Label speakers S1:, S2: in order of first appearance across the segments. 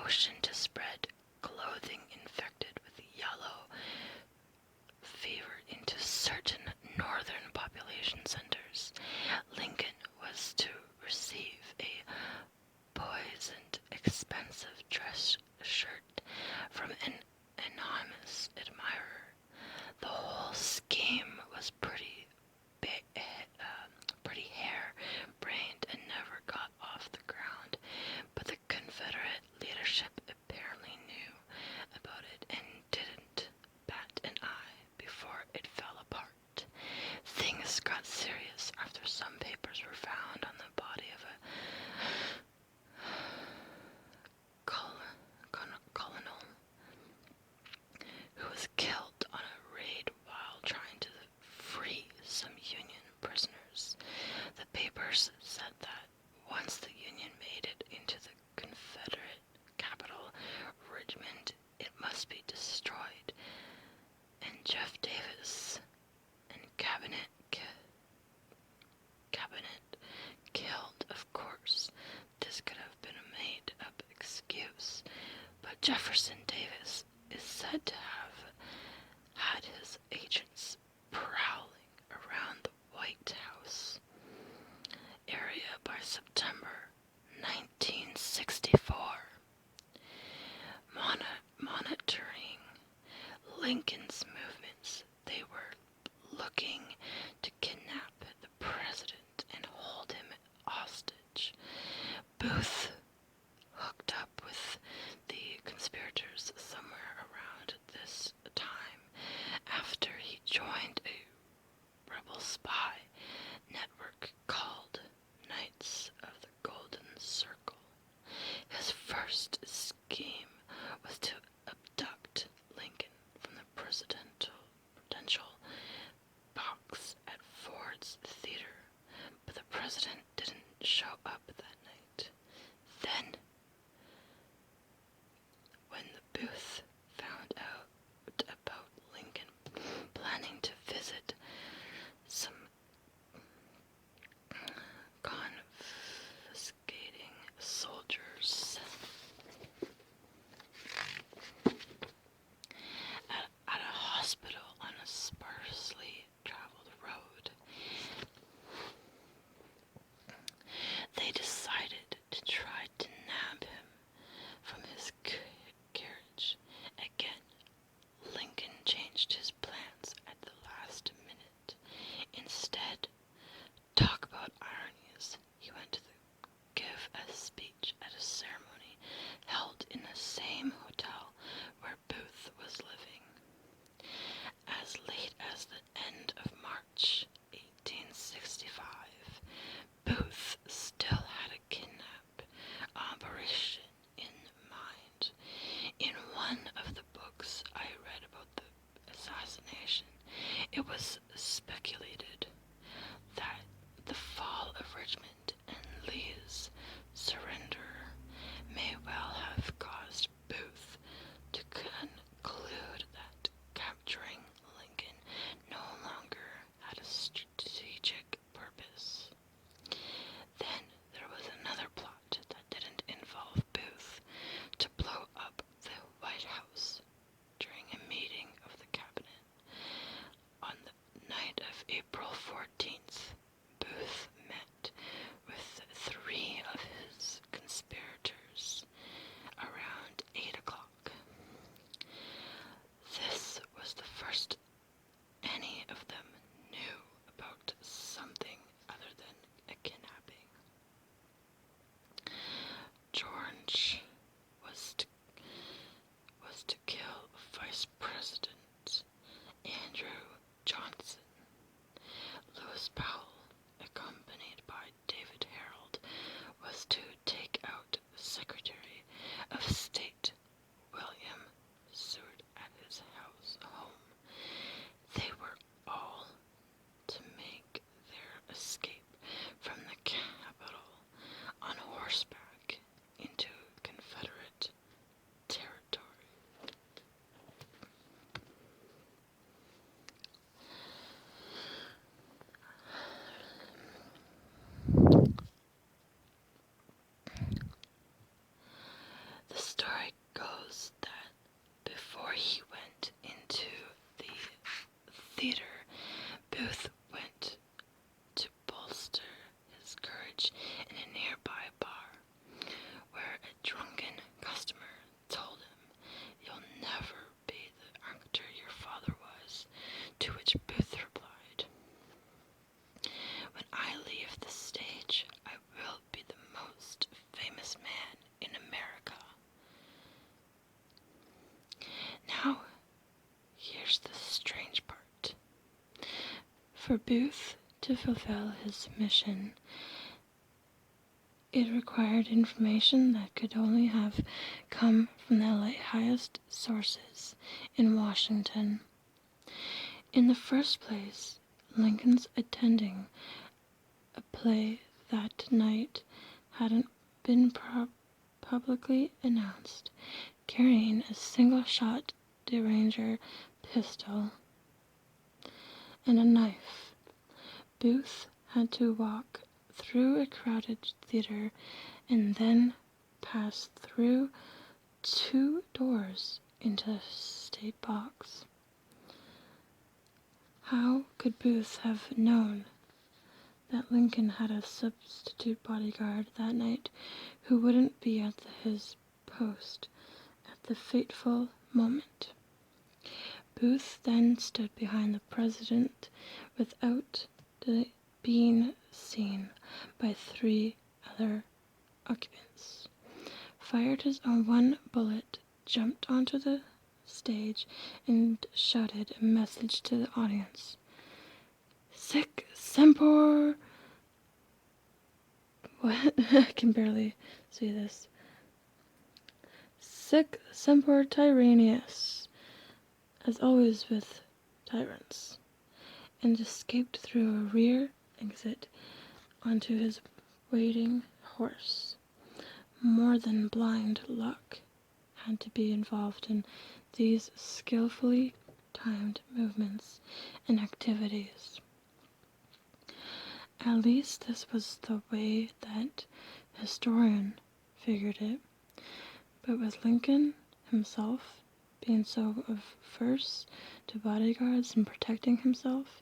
S1: notion to spread clothing infected with yellow fever into certain northern population centers. Lincoln was to receive a poisoned, expensive dress shirt from an anonymous admirer. The whole scheme was pretty hair-brained and never got off the ground, but the Confederate leadership apparently knew about it and didn't bat an eye before it fell apart. Things got serious after some papers were found on the body of a colonel who was killed on a raid while trying to free some Union prisoners. The papers said that once the Union made it into the Confederate capital, Richmond, it must be destroyed. And Jeff Davis and cabinet killed, of course. This could have been a made-up excuse, but Jefferson Davis is said to have had his agents prowling around the White House area by September 1964, monitoring Lincoln's movements. They were looking to kidnap the president and hold him hostage. Booth hooked up with the conspirators somewhere around For Booth to fulfill his mission, it required information that could only have come from the highest sources in Washington. In the first place, Lincoln's attending a play that night hadn't been publicly announced, carrying a single-shot Derringer pistol and a knife. Booth had to walk through a crowded theater and then pass through 2 doors into the state box. How could Booth have known that Lincoln had a substitute bodyguard that night who wouldn't be at his post at the fateful moment? Booth then stood behind the president without being seen by 3 other occupants, fired his own 1 bullet, jumped onto the stage, and shouted a message to the audience. Sic semper... What? I can barely see this. Sic semper tyrannius, as always with tyrants, and escaped through a rear exit onto his waiting horse. More than blind luck had to be involved in these skillfully timed movements and activities. At least this was the way that historian figured it. But with Lincoln himself being so averse to bodyguards and protecting himself,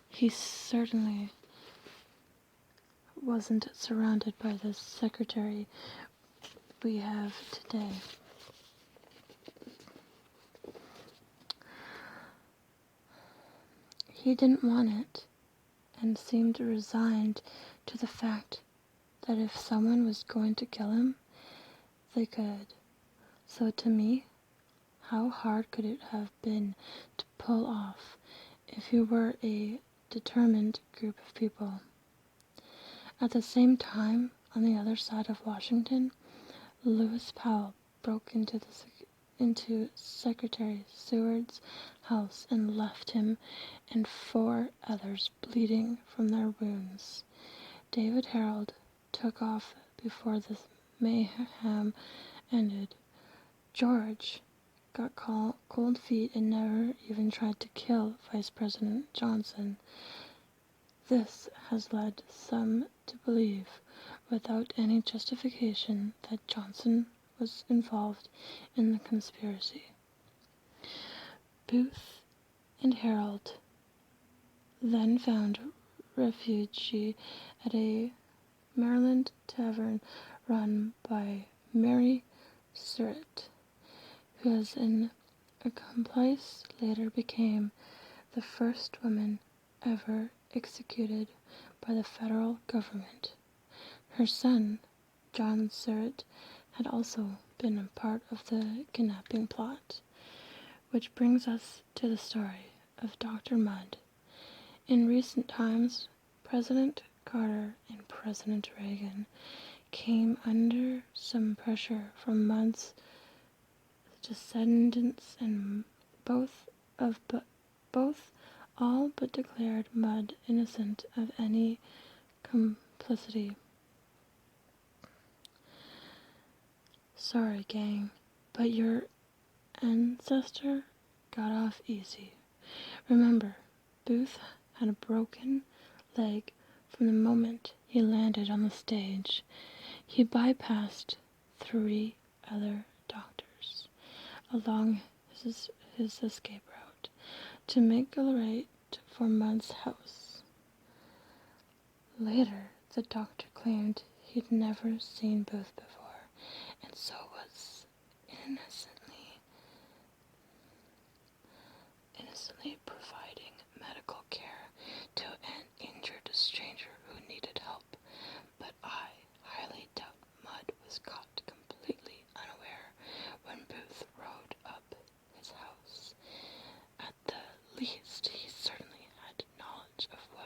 S1: he certainly wasn't surrounded by the secretary we have today. He didn't want it, and seemed resigned to the fact that if someone was going to kill him, they could. So to me, how hard could it have been to pull off if you were a determined group of people? At the same time, on the other side of Washington, Lewis Powell broke into Secretary Seward's house and left him and 4 others bleeding from their wounds. David Harold took off before the mayhem ended. George got cold feet and never even tried to kill Vice President Johnson. This has led some to believe, without any justification, that Johnson was involved in the conspiracy. Booth and Harold then found refuge at a Maryland tavern run by Mary Surratt, who as an accomplice later became the first woman ever executed by the federal government. Her son, John Surratt, had also been a part of the kidnapping plot, which brings us to the story of Dr. Mudd. In recent times, President Carter and President Reagan came under some pressure from Mudd's descendants, and both all but declared Mudd innocent of any complicity. Sorry, gang, but your ancestor got off easy. Remember, Booth had a broken leg from the moment he landed on the stage. He bypassed 3 other doctors along his escape route to make a right for Mudd's house. Later, the doctor claimed he'd never seen Booth before, and so was innocently providing medical care to an injured stranger who needed help. But I highly doubt Mudd was caught completely unaware when Booth rode up his house. At the least, he certainly had knowledge of what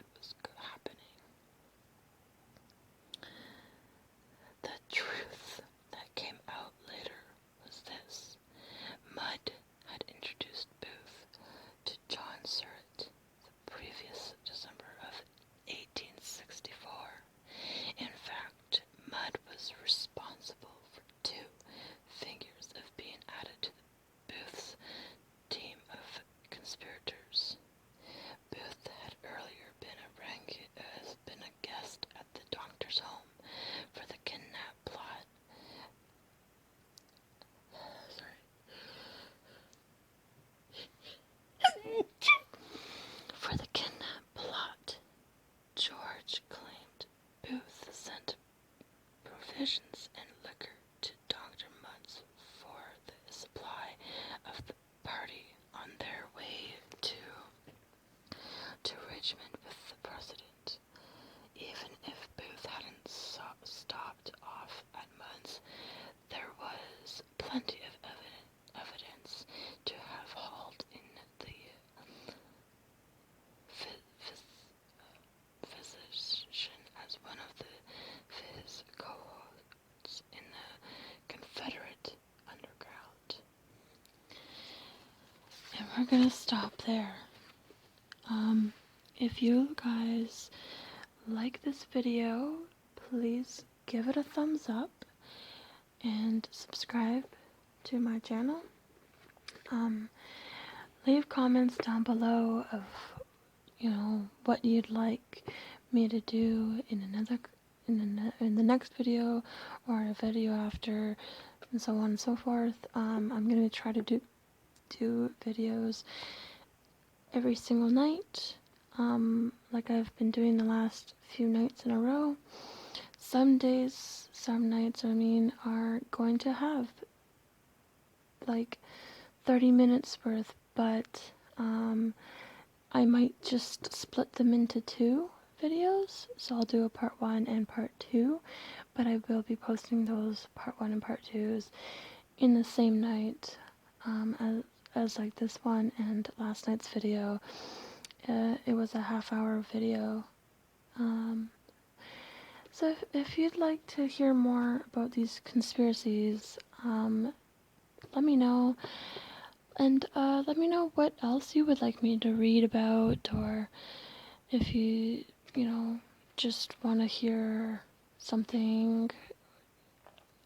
S1: prisoners in the Confederate underground. And we're gonna stop there. If you guys like this video, please give it a thumbs up and subscribe to my channel. Leave comments down below of, what you'd like me to do in the next video or a video after, and so on and so forth. I'm gonna try to do videos every single night, like I've been doing the last few nights in a row. Some nights, are going to have like 30 minutes worth, but I might just split them into 2 videos, so I'll do a part 1 and part 2, but I will be posting those part 1 and part 2s in the same night, as like this one and last night's video. It was a half-hour video. So if you'd like to hear more about these conspiracies, let me know. And let me know what else you would like me to read about, or if you just want to hear something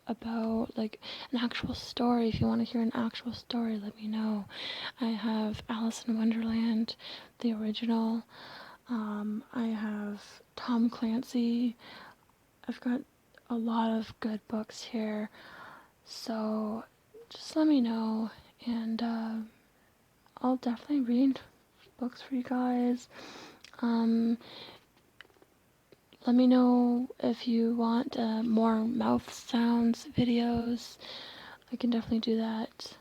S1: about like an actual story. If you want to hear an actual story, let me know. I have Alice in Wonderland, the original. I have Tom Clancy. I've got a lot of good books here, so just let me know, and I'll definitely read books for you guys. Let me know if you want more mouth sounds videos. I can definitely do that.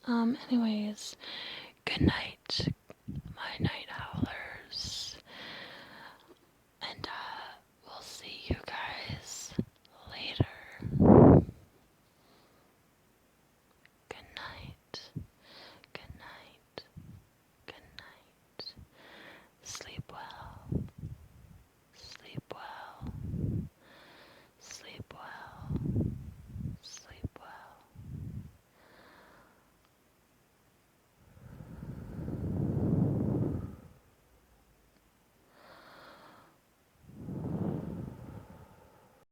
S1: Anyways, good night, my night howlers.